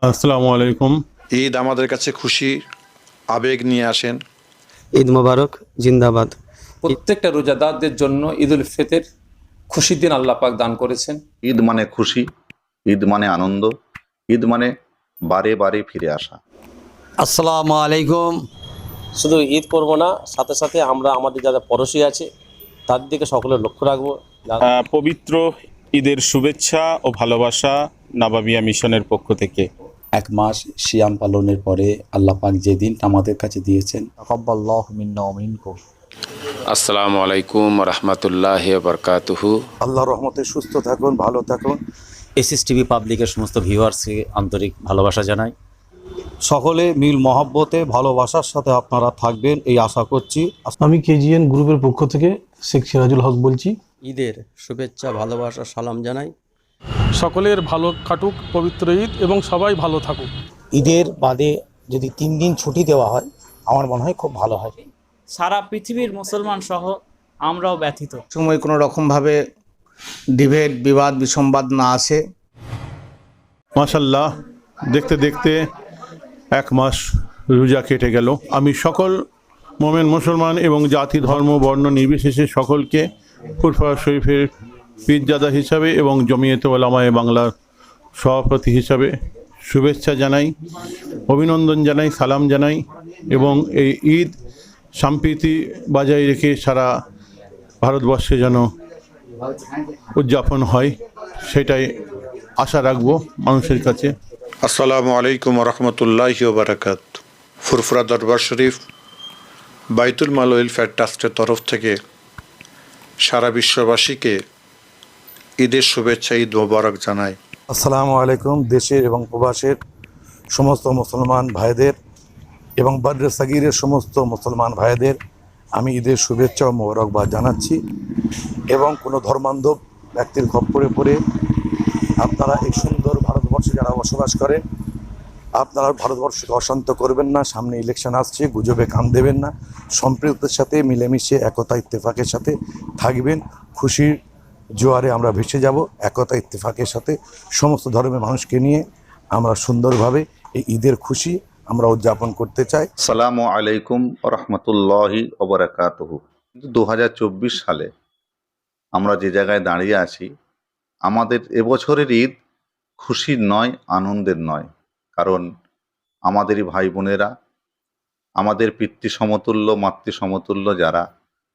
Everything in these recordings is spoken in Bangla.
আসসালামু আলাইকুম। ঈদ আমাদের কাছে খুশি, আবেগ নিয়ে আসেন। ঈদ মোবারক, জিন্দাবাদ। প্রত্যেকটা রোজাদারদের জন্য ঈদ উল ফিতর খুশির দিন আল্লাহ পাক দান করেছেন। ঈদ মানে খুশি, ঈদ মানে আনন্দ, ঈদ মানে বারে বারে ফিরে আসা। আসসালামু আলাইকুম। শুধু ঈদ করব না, সাথে সাথে আমরা আমাদের যারা পড়োশী আছে তাদের দিকে সকলের লক্ষ্য রাখবো। পবিত্র ঈদের শুভেচ্ছা ও ভালোবাসা নাবাবিয়া মিশনের পক্ষ থেকে। এক মাস সিয়াম পালনের পরে আল্লাহ পাক যে দিনটা আমাদের কাছে দিয়েছেন, তাকাব্বালাহু মিন্না ওয়া মিনকুম। আসসালামু আলাইকুম রাহমাতুল্লাহি ওয়া বারাকাতুহু। আল্লাহর রহমতে সুস্থ থাকুন, ভালো থাকুন। এসএসটিভি পাবলিকের সমস্ত ভিউয়ার্সকে আন্তরিক ভালোবাসা জানাই। সকলে মিল মহব্বতে ভালোবাসার সাথে আপনারা থাকবেন এই আশা করছি। আমি কেজিএন গ্রুপের পক্ষ থেকে শেখ সিরাজুল হক বলছি। ঈদের শুভেচ্ছা, ভালোবাসা, সালাম জানাই। সকলের ভালো কাটুক পবিত্র ঈদ এবং সবাই ভালো থাকুক। ঈদের বাদে যদি 3 দিন ছুটি দেওয়া হয় আমার মনে হয় খুব ভালো হয়। সারা পৃথিবীর মুসলমান সহ আমরাও ব্যথিত। সময় কোনো রকমভাবে ডিবেট, বিবাদ, বিসম্বাদ না আসে। মাশাল্লাহ, দেখতে দেখতে 1 মাস রোজা কেটে গেল। আমি সকল মোমেন মুসলমান এবং জাতি ধর্ম বর্ণ নির্বিশেষে সকলকে ফুরফুরা শরীফের পীরজাদা হিসাবে এবং জমিয়তে উলামায়ে বাংলার সভাপতি হিসাবে শুভেচ্ছা জানাই, অভিনন্দন জানাই, সালাম জানাই এবং এই ঈদ সম্প্রীতি বজায় রেখে সারা ভারতবর্ষে যেন উদযাপন হয় সেটাই আশা রাখবো মানুষের কাছে। আসসালামু আলাইকুম রহমতুল্লাহি ওয়া বারাকাতুহু। ফুরফুরা দরবার শরীফ বাইতুল মাল ওয়েলফেয়ার ট্রাস্টের তরফ থেকে সারা বিশ্ববাসীকে ঈদের শুভেচ্ছা, ঈদ মোবারক জানাই। আসসালামু আলাইকুম। দেশের এবং প্রবাসের সমস্ত মুসলমান ভাইদের এবং বদরে সাগীরের সমস্ত মুসলমান ভাইদের আমি ঈদের শুভেচ্ছা ও মোবারকবাদ জানাচ্ছি। এবং কোনো ধর্মান্ধ ব্যক্তির খপ্পরে পড়ে আপনারা এই সুন্দর ভারতবর্ষে যারা বসবাস করেন আপনারা ভারতবর্ষকে অশান্ত করবেন না। সামনে ইলেকশন আসছে, গুজবে কান দেবেন না। সম্প্রীতির সাথে মিলেমিশে একতা ইত্তেফাকের সাথে থাকবেন। খুশির জোয়ারে আমরা ভেসে যাব। একতা ইত্তেফাকের সাথে সমস্ত ধর্মের মানুষকে নিয়ে আমরা সুন্দরভাবে এই ঈদের খুশি আমরা উদযাপন করতে চাই। আসসালামু আলাইকুম রহমতুল্লাহি ওয়া বারাকাতুহু। 2024 সালে আমরা যে জায়গায় দাঁড়িয়ে আছি, আমাদের এবছরের ঈদ খুশির নয়, আনন্দের নয়। কারণ আমাদেরই ভাই বোনেরা, আমাদের পিতৃ সমতুল্য, মাতৃ সমতুল্য যারা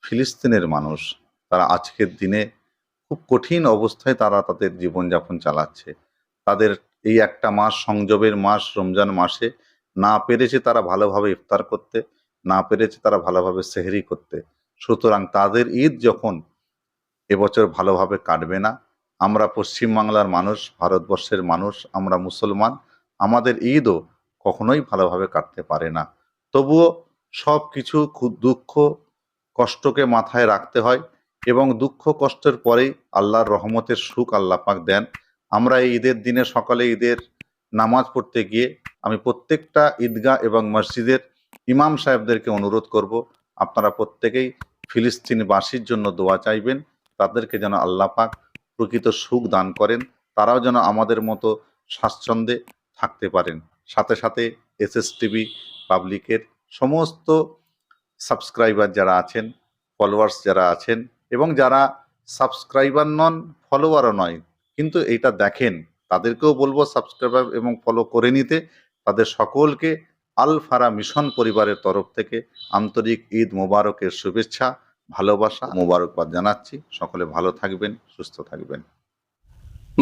ফিলিস্তিনের মানুষ, তারা আজকের দিনে খুব কঠিন অবস্থায় তারা তাদের জীবনযাপন চালাচ্ছে। তাদের এই একটা মাস, সংযমের মাস, রমজান মাসে না পেরেছে তারা ভালোভাবে ইফতার করতে, না পেরেছে তারা ভালোভাবে সেহরি করতে। সুতরাং তাদের ঈদ যখন এবছর ভালোভাবে কাটবে না, আমরা পশ্চিমবাংলার মানুষ, ভারতবর্ষের মানুষ, আমরা মুসলমান, আমাদের ঈদও কখনোই ভালোভাবে কাটতে পারে না। তবুও সব কিছু দুঃখ কষ্টকে মাথায় রাখতে হয় এবং দুঃখ কষ্টের পরেই আল্লাহর রহমতের সুখ আল্লাহ পাক দেন। আমরা এই ঈদের দিনে সকালে ঈদের নামাজ পড়তে গিয়ে আমি প্রত্যেকটা ঈদগাহ এবং মসজিদের ইমাম সাহেবদেরকে অনুরোধ করব, আপনারা প্রত্যেকেই ফিলিস্তিনবাসীর জন্য দোয়া চাইবেন, তাদেরকে যেন আল্লাহ পাক প্রকৃত সুখ দান করেন, তারাও যেন আমাদের মতো স্বাচ্ছন্দ্যে থাকতে পারেন। সাথে সাথে এসএসটিভি পাবলিকের সমস্ত সাবস্ক্রাইবার যারা আছেন, ফলোয়ার্স যারা আছেন এবং যারা সাবস্ক্রাইবার নন, ফলোয়ারও নয় কিন্তু এইটা দেখেন, তাদেরকেও বলবো সাবস্ক্রাইবার এবং ফলো করে নিতে। তাদের সকলকে আল ফারা মিশন পরিবারের তরফ থেকে আন্তরিক ঈদ মোবারকের শুভেচ্ছা, ভালোবাসা, মোবারকবাদ জানাচ্ছি। সকলে ভালো থাকবেন, সুস্থ থাকবেন।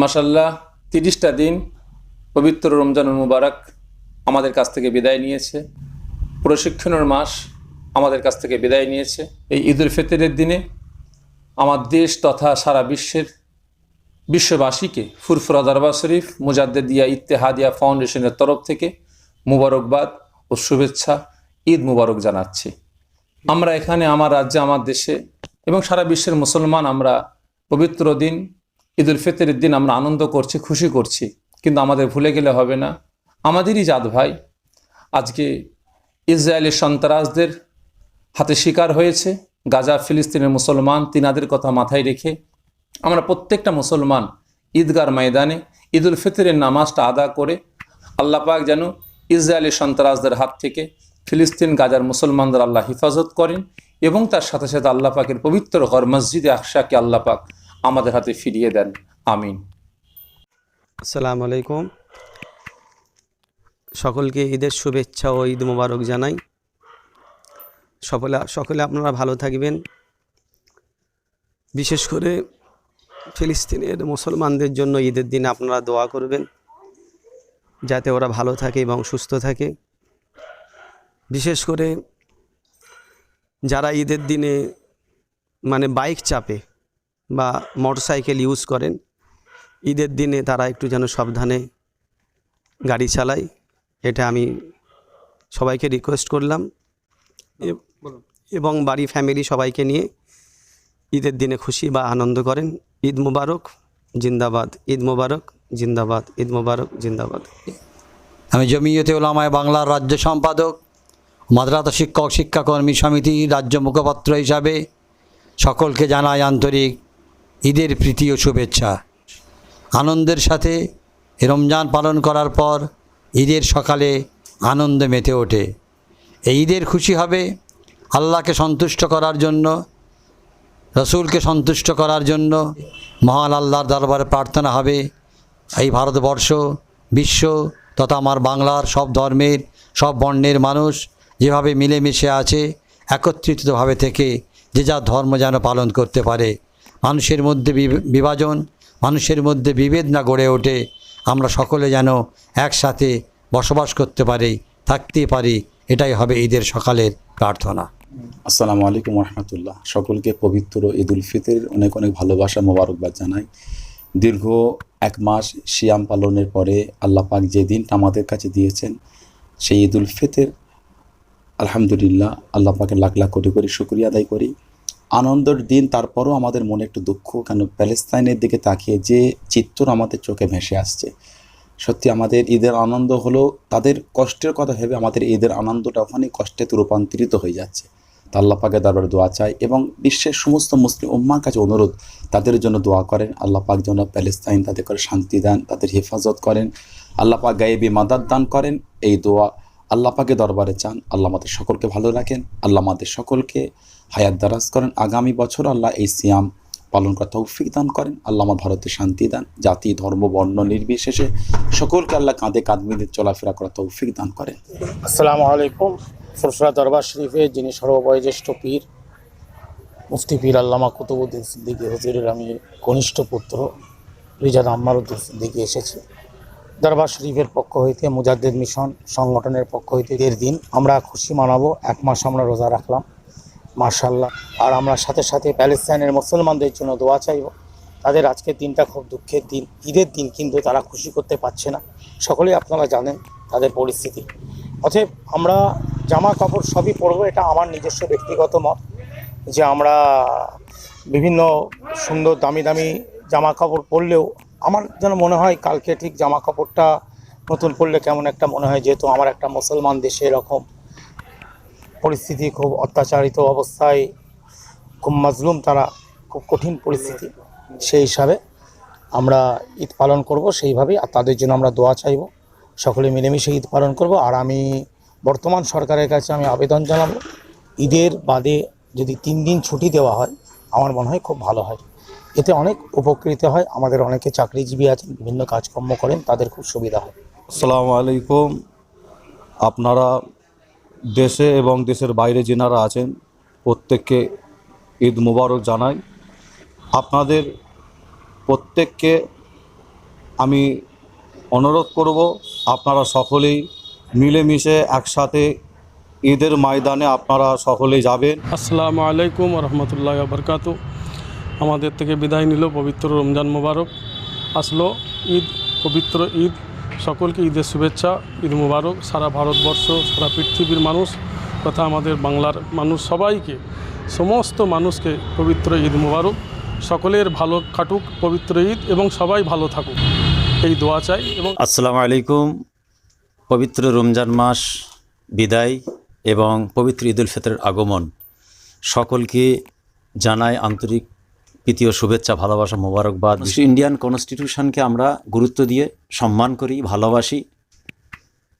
মাশাল্লাহ, 30টা দিন পবিত্র রমজানুল মুবারক আমাদের কাছ থেকে বিদায় নিয়েছে। প্রশিক্ষণের মাস আমাদের কাছ থেকে বিদায় নিয়েছে। এই ঈদ উল ফিতরের দিনে আমার দেশ তথা সারা বিশ্ববাসীকে ফুরফুরা দরবার শরীফ মুজাদ্দেদিয়া ইত্তেহাদিয়া ফাউন্ডেশনের তরফ থেকে মুবারকবাদ ও শুভেচ্ছা, ঈদ মুবারক জানাচ্ছি। আমরা এখানে আমার রাজ্যে, আমার দেশে এবং সারা বিশ্বের মুসলমান আমরা পবিত্র দিন ঈদ উল ফিতরের দিন আমরা আনন্দ করছি, খুশি করছি, কিন্তু আমাদের ভুলে গেলে হবে না আমাদেরই জাত ভাই আজকে ইসরায়েলের সন্ত্রাসদের হাতে শিকার হয়েছে। গাজা ফিলিস্তিনের মুসলমান, তিনাদের কথা মাথায় রেখে আমরা প্রত্যেকটা মুসলমান ঈদগার ময়দানে ঈদ উল ফিতরের নামাজটা আদা করে আল্লাহ পাক যেন ইসরায়েলি সন্ত্রাসদের হাত থেকে ফিলিস্তিন গাজার মুসলমানদের আল্লাহ হেফাজত করেন এবং তার সাথে সাথে আল্লাহ পাকের পবিত্র ঘর মসজিদে আকসাকে আল্লাহ পাক আমাদের হাতে ফিরিয়ে দেন। আমিন। আসসালামু আলাইকুম। সকলকে ঈদের শুভেচ্ছা ও ঈদ মোবারক জানাই। সকলে আপনারা ভালো থাকবেন। বিশেষ করে ফিলিস্তিনের মুসলমানদের জন্য ঈদের দিনে আপনারা দোয়া করবেন যাতে ওরা ভালো থাকে এবং সুস্থ থাকে। বিশেষ করে যারা ঈদের দিনে বাইক চাপে বা মোটরসাইকেল ইউজ করেন, ঈদের দিনে তারা একটু যেন সাবধানে গাড়ি চালায়, এটা আমি সবাইকে রিকোয়েস্ট করলাম। এবং বাড়ি ফ্যামিলি সবাইকে নিয়ে ঈদের দিনে খুশি বা আনন্দ করেন। ঈদ মুবারক, জিন্দাবাদ। ঈদ মুবারক, জিন্দাবাদ। ঈদ মুবারক, জিন্দাবাদ। আমি জমিয়তে উলামায়ে বাংলার রাজ্য সম্পাদক, মাদ্রাসা শিক্ষক শিক্ষাকর্মী সমিতি রাজ্য মুখপাত্র হিসাবে সকলকে জানাই আন্তরিক ঈদের প্রীতি ও শুভেচ্ছা। আনন্দের সাথে রমজান পালন করার পর ঈদের সকালে আনন্দ মেতে ওঠে। এই ঈদের খুশি হবে আল্লাহকে সন্তুষ্ট করার জন্য, রসুলকে সন্তুষ্ট করার জন্য। মহান আল্লাহর দরবারে প্রার্থনা হবে এই ভারতবর্ষ, বিশ্ব তথা আমার বাংলার সব ধর্মের সব বর্ণের মানুষ যেভাবে মিলেমিশে আছে, একত্রিতভাবে থেকে যে যা ধর্ম যেন পালন করতে পারে। মানুষের মধ্যে বিভাজন, মানুষের মধ্যে বিভেদ না গড়ে ওঠে। আমরা সকলে যেন একসাথে বসবাস করতে পারি, থাকতে পারি, এটাই হবে ঈদের সকালের প্রার্থনা। আসসালামু আলাইকুম রহমতুল্লাহ। সকলকে পবিত্র ঈদ উল ফিতরের অনেক অনেক ভালোবাসা মোবারকবাদ জানাই। দীর্ঘ 1 মাস সিয়াম পালনের পরে আল্লাহ পাক যে দিনটা আমাদের কাছে দিয়েছেন, সেই ঈদ উল ফিতর, আলহামদুলিল্লাহ আল্লাহ পাকের লাখ লাখ কোটি কোটি শুকরিয়া আদায় করি। আনন্দের দিন, তারপরও আমাদের মনে একটু দুঃখ, কেন প্যালেস্তাইনের দিকে তাকিয়ে যে চিত্র আমাদের চোখে ভেসে আসছে। সত্যি আমাদের ঈদের আনন্দ হলো তাদের কষ্টের কথা ভেবে আমাদের ঈদের আনন্দটা ওখানে কষ্টে রূপান্তরিত হয়ে যাচ্ছে। তা আল্লাহ পাকের দরবারে দোয়া চাই এবং বিশ্বের সমস্ত মুসলিম উম্মার কাছে অনুরোধ তাদের জন্য দোয়া করেন। আল্লাহ পাক যেন প্যালেস্তাইন তাদের করে শান্তি দান, তাদের হেফাজত করেন, আল্লাহ পাক গায়েবী মাদাদ দান করেন। এই দোয়া আল্লাহ পাকের দরবারে চান। আল্লাহ আমাদের সকলকে ভালো রাখেন, আল্লাহ আমাদের সকলকে হায়াত দারাজ করেন। আগামী বছর আল্লাহ এই সিয়াম পালন করার তৌফিক দান করেন। আল্লাহ আমার ভারতে শান্তি দান, জাতি ধর্ম বর্ণ নির্বিশেষে সকলকে আল্লাহ কাঁধে কাঁধ মিলিয়ে চলাফেরা করার তৌফিক দান করেন। আসসালামু আলাইকুম। ফুরফুরা দরবার শরীফে যিনি সর্ববয়োজ্যেষ্ঠ পীর মুফতি পীর আল্লামা কুতুবউদ্দিন সিদ্দিকী হুজুরের আমি কনিষ্ঠ পুত্র রিজাদ আম্মারউদ্দিন সিদ্দিকী এসেছি। দরবার শরীফের পক্ষ হইতে মুজাদ্দিদ মিশন সংগঠনের পক্ষ হইতে এর দিন আমরা খুশি মানাবো। 1 মাস আমরা রোজা রাখলাম মাশাআল্লাহ। আর আমরা সাথে সাথে প্যালেস্তাইনের মুসলমানদের জন্য দোয়া চাইব। তাদের আজকের দিনটা খুব দুঃখের দিন, ঈদের দিন, কিন্তু তারা খুশি করতে পারছে না। সকলেই আপনারা জানেন তাদের পরিস্থিতি। অতএব আমরা জামা কাপড় সবই পরবো, এটা আমার নিজস্ব ব্যক্তিগত মত, যে আমরা বিভিন্ন সুন্দর দামি দামি জামা কাপড় পরলেও আমার যেন মনে হয় কালকে ঠিক জামা কাপড়টা নতুন পরলে কেমন একটা মনে হয়, যেহেতু আমার একটা মুসলমান দেশে এরকম পরিস্থিতি, খুব অত্যাচারিত অবস্থায়, খুব মাজলুম তারা, খুব কঠিন পরিস্থিতি। সেই হিসাবে আমরা ঈদ পালন করব সেইভাবেই, আর তাদের জন্য আমরা দোয়া চাইব। সকলে মিলেমিশে ঈদ পালন করব। আর আমি বর্তমান সরকারের কাছে আমি আবেদন জানাবো, ঈদের বাদে যদি 3 দিন ছুটি দেওয়া হয় আমার মনে হয় খুব ভালো হয়। এতে অনেক উপকৃত হয়। আমাদের অনেকে চাকরিজীবী আছেন, বিভিন্ন কাজকর্ম করেন, তাদের খুব সুবিধা হয়। আসসালামু আলাইকুম। আপনারা দেশে এবং দেশের বাইরে যেনারা আছেন প্রত্যেককে ঈদ মুবারক জানাই। আপনাদের প্রত্যেককে আমি অনুরোধ করব আপনারা সকলেই মিলেমিশে একসাথে ঈদের ময়দানে আপনারা সকলেই যাবেন। আসসালামু আলাইকুম রহমতুল্লাহ বরকাত। আমাদের থেকে বিদায় নিল পবিত্র রমজান মোবারক, আসলো ঈদ, পবিত্র ঈদ। সকলকে ঈদের শুভেচ্ছা, ঈদ মুবারক। সারা ভারতবর্ষ, সারা পৃথিবীর মানুষ তথা আমাদের বাংলার মানুষ সবাইকে, সমস্ত মানুষকে পবিত্র ঈদ মুবারক। সকলের ভালো কাটুক পবিত্র ঈদ এবং সবাই ভালো থাকুক, এই দোয়া চাই। এবং আসসালামু আলাইকুম। পবিত্র রমজান মাস বিদায় এবং পবিত্র ঈদ উল ফিতরের আগমন, সকলকে জানাই আন্তরিক প্রীতি ও শুভেচ্ছা, ভালোবাসা, মোবারকবাদ। ইন্ডিয়ান কনস্টিটিউশনকে আমরা গুরুত্ব দিয়ে সম্মান করি, ভালোবাসি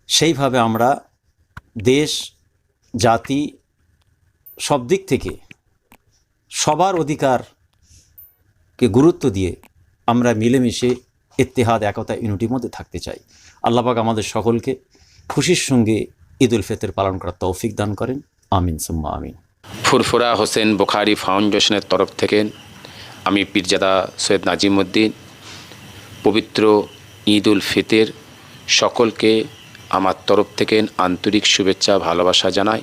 সেইভাবে আমরা দেশ জাতি সব দিক থেকে সবার অধিকারকে গুরুত্ব দিয়ে আমরা মিলেমিশে ইত্তেহাদ, একতা, ইউনিটির মধ্যে থাকতে চাই। আল্লাহ পাক আমাদের সকলকে খুশির সঙ্গে ঈদ উল ফিতর পালন করার তৌফিক দান করেন। আমিন সুম্মা আমিন। ফুরফুরা হোসেন বুখারী ফাউন্ডেশনের তরফ থেকে আমি পীরজাদা সৈয়দ নাজিমউদ্দিন পবিত্র ঈদ উল ফিতর সকলকে আমার তরফ থেকে আন্তরিক শুভেচ্ছা ভালোবাসা জানাই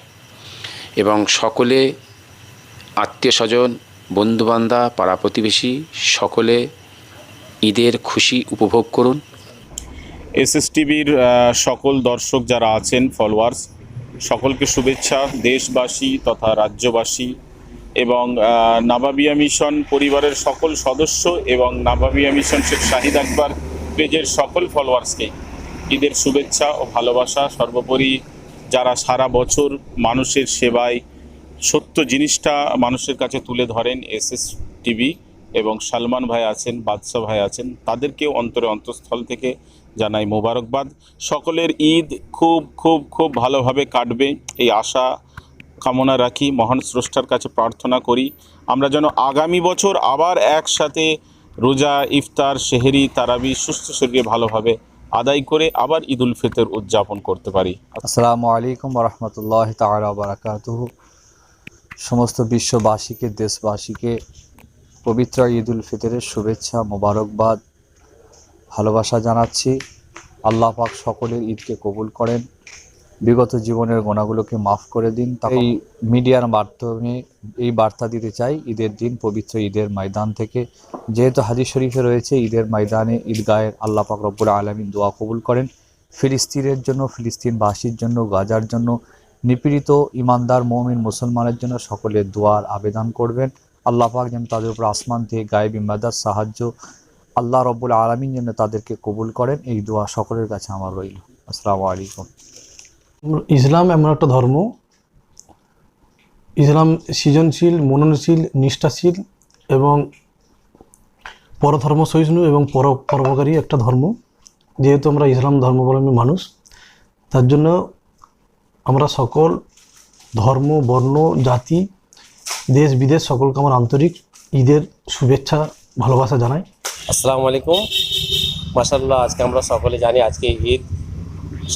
এবং সকলে আত্মীয় স্বজন, বন্ধুবান্ধব, পাড়া প্রতিবেশী সকলে ঈদের খুশি উপভোগ করুন। এসএসটিভির সকল দর্শক যারা আছেন, ফলোয়ার্স, সকলকে শুভেচ্ছা। দেশবাসী তথা রাজ্যবাসী এবং নাবাবিয়া মিশন পরিবারের সকল সদস্য এবং নাবাবিয়া মিশন শেখ শাহিদ আকবর পেজের সকল ফলোয়ার্সকে ঈদের শুভেচ্ছা ও ভালোবাসা। সর্বোপরি যারা সারা বছর মানুষের সেবায় সত্য জিনিসটা মানুষের কাছে তুলে ধরেন, এসএসটিভি এবং সালমান ভাই আছেন, বাদশা ভাই আছেন, তাদেরকেও অন্তঃস্থল থেকে জানাই মোবারকবাদ। সকলের ঈদ খুব খুব খুব ভালোভাবে কাটবে এই আশা কামনা রাখি। মহান স্রষ্টার কাছে প্রার্থনা করি আমরা যেন আগামী বছর আবার একসাথে রোজা, ইফতার, সেহরি, তারাবি সুস্থ শরীরে ভালোভাবে আদায় করে আবার ঈদ উল ফিতর উদযাপন করতে পারি। আসসালামু আলাইকুম রহমতুল্লাহ তাআলা ওয়া বারাকাতুহু। সমস্ত বিশ্ববাসীকে, দেশবাসীকে পবিত্র ঈদ উল ফিতরের শুভেচ্ছা, মোবারকবাদ, ভালোবাসা জানাচ্ছি। আল্লাহ পাক সকলের ঈদকে কবুল করেন, বিগত জীবনের গোনাগুলোকে মাফ করে দিন। এই মিডিয়ার মাধ্যমে এই বার্তা দিতে চাই ঈদের দিন পবিত্র ঈদের ময়দান থেকে, যেহেতু হাদিস শরীফে রয়েছে ঈদের ময়দানে ঈদগাহের আল্লাহ পাক রব্বুল আলামিন দোয়া কবুল করেন। ফিলিস্তিনের জন্য, ফিলিস্তিনবাসীর জন্য, গাজার জন্য, নিপীড়িত ইমানদার মুমিন মুসলমানের জন্য সকলের দোয়ার আবেদন করবেন। আল্লাহ পাক যেন তাদের উপর আসমান থেকে গায়েবী মাদাদ, সাহায্য আল্লাহ রব্বুল আলামিন যেন তাদেরকে কবুল করেন, এই দোয়া সকলের কাছে আমার রইল। আসসালামু আলাইকুম। ইসলাম এমন একটা ধর্ম, ইসলাম সৃজনশীল, মননশীল, নিষ্ঠাশীল এবং পরধর্ম সহিষ্ণু এবং পরোপকারী একটা ধর্ম। যেহেতু আমরা ইসলাম ধর্মাবলম্বী মানুষ, তার জন্য আমরা সকল ধর্ম, বর্ণ, জাতি, দেশ বিদেশ সকলকে আমার আন্তরিক ঈদের শুভেচ্ছা, ভালোবাসা জানাই। আসসালামু আলাইকুম। মাশাআল্লাহ, আজকে আমরা সকলে জানি আজকে ঈদ।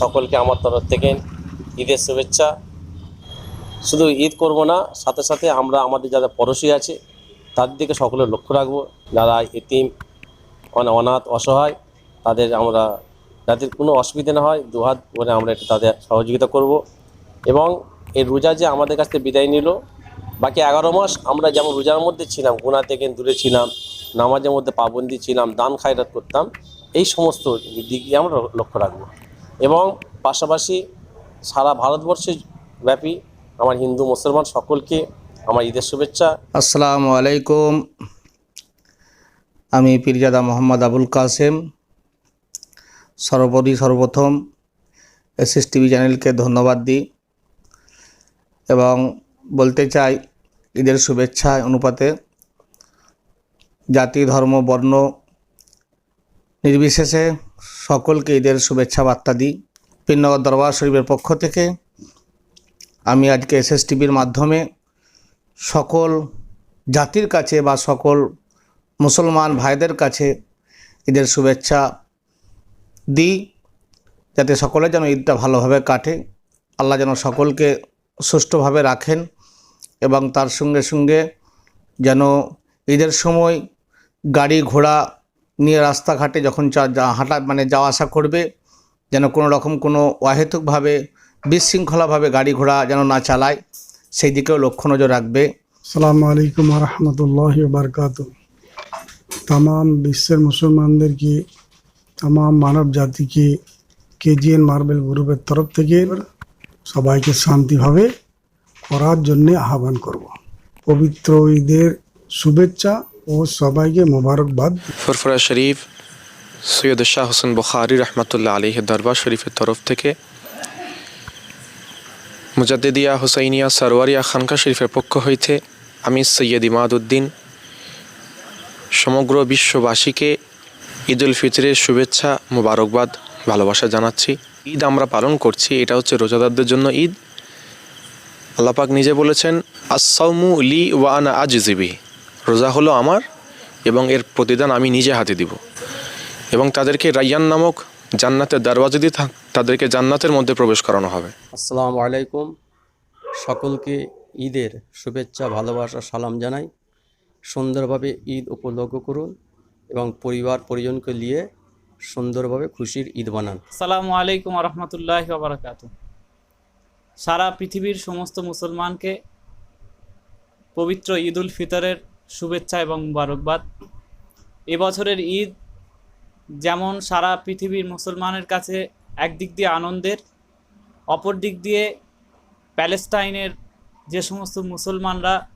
সকলকে আমার তরফ থেকে ঈদের শুভেচ্ছা। শুধু ঈদ করব না, সাথে সাথে আমরা আমাদের যারা পড়োশী আছে তাদের দিকে সকলের লক্ষ্য রাখবো। যারা এতিম, অনাথ, অসহায়, তাদের আমরা যাদের কোনো অসুবিধা না হয় দুহাত করে আমরা একটু তাদের সহযোগিতা করব। এবং এই রোজা যে আমাদের কাছ থেকে বিদায় নিল, বাকি 11 মাস আমরা যেমন রোজার মধ্যে ছিলাম, গুনাহ থেকে দূরে ছিলাম, নামাজের মধ্যে পাবন্দি ছিলাম, দান খায়রাত করতাম, এই সমস্ত দিকে আমরা লক্ষ্য রাখবো। এবং পাশাপাশি সারা ভারতবর্ষে ব্যাপী আমার হিন্দু মুসলমান সকলকে আমার ঈদের শুভেচ্ছা। আসসালামু আলাইকুম। আমি পীরজাদা মোহাম্মদ আবুল কাসেম। সর্বপ্রথম এসএসটিভি চ্যানেলকে ধন্যবাদ দিই এবং বলতে চাই ঈদের শুভেচ্ছা অনুপাতে জাতি, ধর্ম, বর্ণ নির্বিশেষে সকলকে ঈদের শুভেচ্ছা বার্তা দিই। পীরনগর দরবার শরীফের পক্ষ থেকে আমি আজকে এসএসটিভির মাধ্যমে সকল জাতির কাছে বা সকল মুসলমান ভাইদের কাছে ঈদের শুভেচ্ছা দিই, যাতে সকলে যেন ঈদটা ভালোভাবে কাটে, আল্লাহ যেন সকলকে সুষ্ঠুভাবে রাখেন এবং তার সঙ্গে সঙ্গে যেন ঈদের সময় গাড়ি ঘোড়া নিয়ে রাস্তাঘাটে যখন হাঁটা যাওয়া আসা করবে যেন কোনো রকম কোনো অহেতুকভাবে বিশৃঙ্খলাভাবে গাড়ি ঘোড়া যেন না চালায়, সেই দিকেও লক্ষ্য নজর রাখবে। আসসালামু আলাইকুম রহমতুল্লাহি ওয়া বারাকাতুহু। तमाम বিশ্বের মুসলমানদেরকে, तमाम মানব জাতিকে কেজিএন মার্বেল গ্রুপের তরফ থেকে সবাইকে শান্তিভাবে করার জন্য আহ্বান করব। পবিত্র ঈদের শুভেচ্ছা ও সবাইকে মোবারকবাদ। ফুরফুরা শরীফ সৈয়দ শাহ হোসেন বুখারী রহমতুল্লাহ আলাইহি দরবার শরীফের তরফ থেকে, মুজাদ্দিদিয়া হুসাইনিয়া সরওয়ারিয়া খানকা শরীফের পক্ষ হইতে আমি সৈয়দ ইমাদউদ্দিন সমগ্র বিশ্ববাসীকে ঈদ উল ফিতরের শুভেচ্ছা মোবারকবাদ ভালোবাসা জানাচ্ছি। ঈদ আমরা পালন করছি, এটা হচ্ছে রোজাদারদের জন্য ঈদ। আল্লাহ পাক নিজে বলেছেন, আস-সাওমু লি ওয়া আনা আজজি বিহি, রোজা হলো আমার এবং এর প্রতিদান আমি নিজে হাতে দিব। এবং তাদেরকে রাইয়ান নামক জান্নাতের দরওয়াজা দিয়ে তাদেরকে জান্নাতের মধ্যে প্রবেশ করানো হবে। আসসালামু আলাইকুম, সকলকে ঈদের শুভেচ্ছা, ভালোবাসা, সালাম জানাই। সুন্দরভাবে ঈদ উপভোগ করুন এবং পরিবার পরিজনকে নিয়ে সুন্দরভাবে খুশির ঈদ বানান। আসসালামু আলাইকুম রহমতুল্লাহি ওয়া বারাকাতুহু। সারা পৃথিবীর সমস্ত মুসলমানকে পবিত্র ঈদ উল ফিতরের শুভেচ্ছা এবং মুবারকবাদ। এবছরের ঈদ যেমন সারা পৃথিবীর মুসলমানের কাছে একদিক দিয়ে আনন্দের, অপর দিক দিয়ে প্যালেস্টাইনের যে সমস্ত মুসলমানরা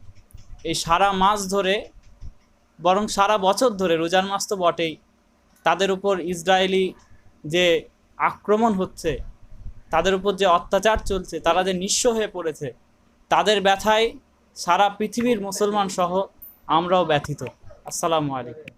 এই সারা মাস ধরে, বরং সারা বছর ধরে, রোজার মাস তো বটেই, তাদের উপর ইসরায়েলি যে আক্রমণ হচ্ছে, তাদের উপর যে অত্যাচার চলছে, তারা যে নিঃস্ব হয়ে পড়েছে, তাদের ব্যথায় সারা পৃথিবীর মুসলমান সহ আমরাও ব্যথিত। আসসালামু আলাইকুম।